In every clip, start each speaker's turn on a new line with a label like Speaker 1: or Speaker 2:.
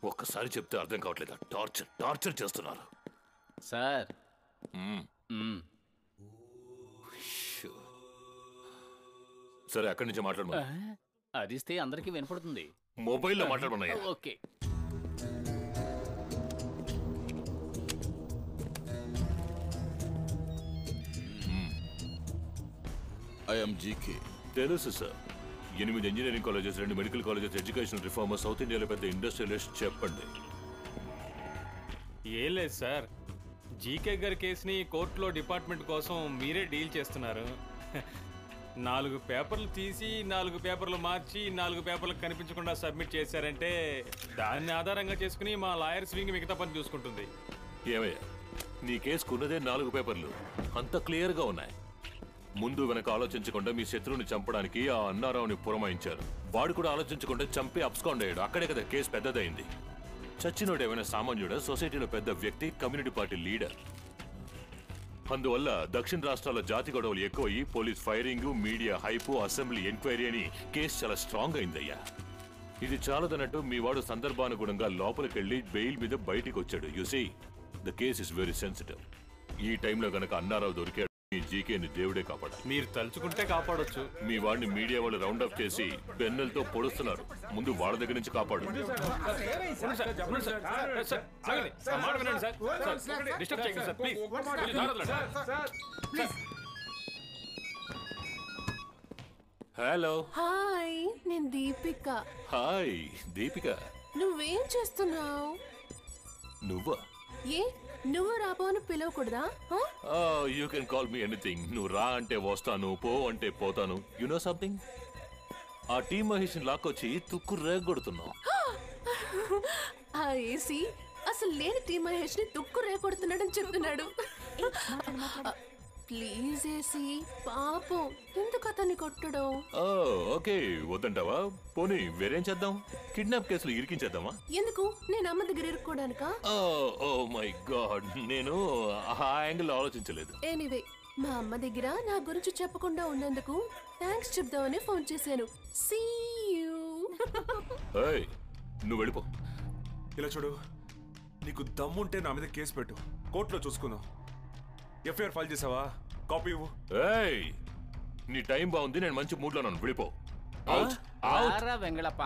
Speaker 1: ఒక్కసారి చెప్తే అర్థం కావట్లేదా? టార్చర్ టార్చర్ చేస్తున్నారు
Speaker 2: సార్.
Speaker 1: సరే అక్కడి నుంచి మాట్లాడమా.
Speaker 2: అరిస్తే అందరికీ వినపడుతుంది.
Speaker 1: మొబైల్లో మాట్లాడమన్నాయా?
Speaker 2: ఓకే.
Speaker 3: I'm GK.
Speaker 1: తెలుసు sir. 8 engineering colleges, 2 medical colleges, educational reformer, south ఇండియాలో పెద్ద ఇండస్ట్రియలిస్ట్. చెప్పండి.
Speaker 4: ఏం లేదు సార్, జీకే గారి కేసుని కోర్టులో డిపార్ట్మెంట్ కోసం మీరే డీల్ చేస్తున్నారు. 4 పేపర్లు తీసి 4 పేపర్లు మార్చి 4 పేపర్లకు కనిపించకుండా సబ్మిట్ చేశారంటే దాన్ని ఆధారంగా చేసుకుని మా లాయర్స్ వింగ్ మిగతా పని చూసుకుంటుంది.
Speaker 1: ఏమయ్యా, నీ కేసుకున్నదే 4 పేపర్లు, అంత క్లియర్గా ఉన్నాయి. ముందు వెనక ఆలోచించకుండా మీ శత్రువుని చంపడానికి ఆ అన్నారావుని పురమాయించారు. వాడు కూడా ఆలోచించకుండా చంపి అబ్స్కాండ్ అయ్యాడు. అక్కడే కదా కేసు పెద్దదైంది. చచ్చినోడు ఏమైనా సామాన్యుడా? సొసైటీలో పెద్ద వ్యక్తి, కమ్యూనిటీ పార్టీ లీడర్. అందువల్ల దక్షిణ రాష్ట్రాల్లో జాతి గొడవలు ఎక్కువయ్యి police firing, media hype, assembly enquiry అని కేసు చాలా స్ట్రాంగ్ అయిందయ్యా. ఇది చాలదన్నట్టు మీ వాడు సందర్భానుగుణంగా లోపలికెళ్ళి బెయిల్ మీద బయటికి వచ్చాడు. You see, the case is very sensitive. ఈ టైంలో గనక అన్నారావు దొరికాడు, మీ జీకేని దేవుడే కాపాడాలి.
Speaker 4: మీరు తలుచుకుంటే కాపాడొచ్చు.
Speaker 1: మీ వాడిని మీడియా వాళ్ళు రౌండ్ అప్ చేసి బెన్నెలతో పొడుస్తున్నారు. ముందు వాళ్ళ దగ్గర నుంచి కాపాడు. హలో.
Speaker 5: హాయ్, నేను దీపిక.
Speaker 1: హాయ్ దీపిక.
Speaker 5: నువ్వేం చేస్తున్నావు?
Speaker 1: నువ్వా?
Speaker 5: ఏ, నువ్వు రాబో అని పిలవకూడదా?
Speaker 1: You can call me anything. నువ్వు రా అంటే వస్తాను, పో అంటే పోతాను. You know something? ఆ టీం మహేష్ లాక్కొచ్చి తుక్కు రేగొడుతున్నావు.
Speaker 5: ఆ ఏసీ అసలు లేని టీం మహేష్ ని తుక్కు రేగొడుతున్నాడని చెప్తున్నాడు. ప్లీజ్ ఏసీ, పాపం, ఎందుకు అతన్ని కొట్టడం?
Speaker 1: ఓకే, వద్దంటావా? పోనీ వేరేం చేద్దాం? కిడ్నాప్ కేసులు ఇరికించేద్దామా?
Speaker 5: ఎందుకు? నేను అమ్మ దగ్గర ఇరుక్కోడానికా?
Speaker 1: ఓ మై గాడ్, నేను ఆ యాంగిల్ ఆలోచించలేదు.
Speaker 5: ఎనీవే, మా అమ్మ దగ్గర నా గురించి చెప్పకుండా ఉన్నందుకు థ్యాంక్స్ చెప్దామని ఫోన్ చేశాను. See you.
Speaker 1: ఏయ్, నువ్వు వెళ్ళిపో.
Speaker 6: ఇలా చూడు, నీకు దమ్ముంటే నా మీద కేసు పెట్టు, కోర్టులో చూసుకుందాం. ఎఫ్ఐఆర్ ఫైల్ చేసావా? కాపీ ఇవ్వు.
Speaker 1: ఏయ్, నీ టైం బాగుంది, నేను మంచి మూడ్ లో ఉన్నాను, వెళ్ళిపో.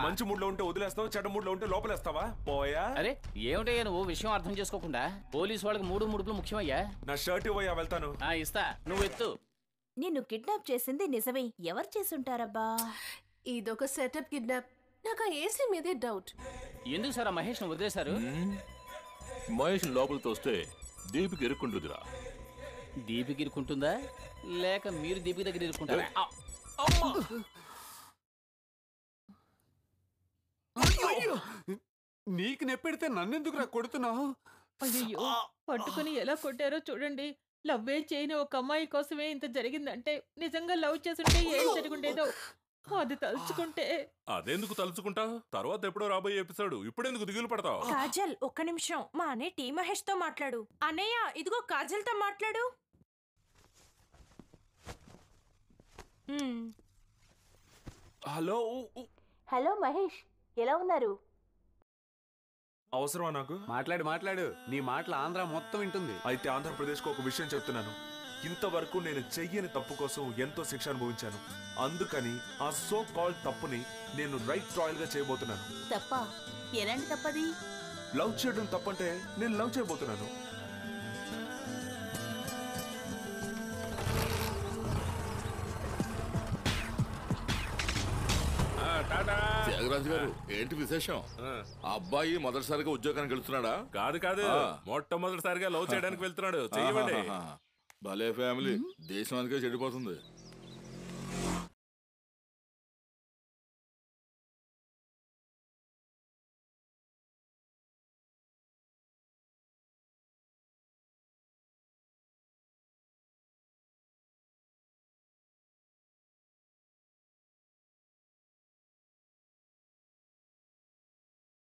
Speaker 6: మంచి మూడ్ లో ఉంటే వదిలేస్తావా? చెడ్డ మూడ్ లో ఉంటే లోపలేస్తావా? పోయా.
Speaker 2: అరే ఏమిటయ్యా నువ్వు విషయం అర్థం చేసుకోకుండా? పోలీసు వాళ్ళకి 3 ముడుపులు ముఖ్యమయ్యా.
Speaker 6: నా షర్ట్ ఇవ్వయ్యా, వెళ్తాను.
Speaker 2: ఇస్తా, నువ్వు ఎత్తు.
Speaker 7: నిన్ను కిడ్నాప్ చేసింది నిజమే. ఎవరు చేసుంటారబ్బా?
Speaker 5: ఇదొక సెటప్ కిడ్నాప్. నాకు ఆ ఏసీ మీదే డౌట్.
Speaker 2: ఎందుకు సార్ ఆ మహేష్ ను వదిలేశారు?
Speaker 1: మహేష్ లోపలికి వస్తే దీపికి ఇరుక్కుంటుందిరా.
Speaker 2: దీపికి ఇరుక్కుంటుందా లేక మీరు దీపికి దగ్గర ఇరుక్కుంటారా?
Speaker 8: నీకు నెప్పెడితే నన్నెందుకు రా కొడుతున్నావు?
Speaker 9: అయ్యో, పట్టుకుని ఎలా కొట్టారో చూడండి. లవ్వే చేయని ఒక అమ్మాయి కోసమే ఇంత జరిగిందంటే నిజంగా లవ్ చేస్తుంటే ఏం జరుగుండేదో అది తలుచుకుంటే.
Speaker 10: అదెందుకు తలుచుకుంటావు? తర్వాత ఎప్పుడో రాబోయే ఎపిసోడ్, ఇప్పుడెందుకు దిగులు పడతావు?
Speaker 7: కాజల్, ఒక్క నిమిషం. మా అనే టీ మహేష్ తో మాట్లాడు. అన్నయ్య, ఇదిగో కాజల్ తో మాట్లాడు.
Speaker 6: హలో.
Speaker 7: హలో మహేష్, ఎలా ఉన్నారు?
Speaker 6: అవసరమా నాకు?
Speaker 8: మాట్లాడు. నీ మాటలు ఆంధ్ర మొత్తం వింటుంది.
Speaker 6: అయితే ఆంధ్రప్రదేశ్కు ఒక విషయం చెప్తున్నాను. ఇంతవరకు నేను చెయ్యని తప్పు కోసం ఎంతో శిక్ష అనుభవించాను. అందుకని ఆ సో కాల్డ్ తప్పుని నేను రైట్ ట్రయల్ గా చేయబోతున్నాను.
Speaker 7: తప్ప? ఎలాంటి తప్పది?
Speaker 6: లవ్ చేయడం తప్పంటే నేను లవ్ చేయబోతున్నాను.
Speaker 3: త్యాగరాజు గారు, ఏంటి విశేషం? అబ్బాయి మొదటిసారిగా ఉద్యోగానికి వెళ్తున్నాడా?
Speaker 10: కాదు, మొట్టమొదటిసారిగా లవ్ చేయడానికి వెళ్తున్నాడు. చెయ్యండి.
Speaker 3: భలే ఫ్యామిలీ, దేశం అందుకే చెడిపోతుంది.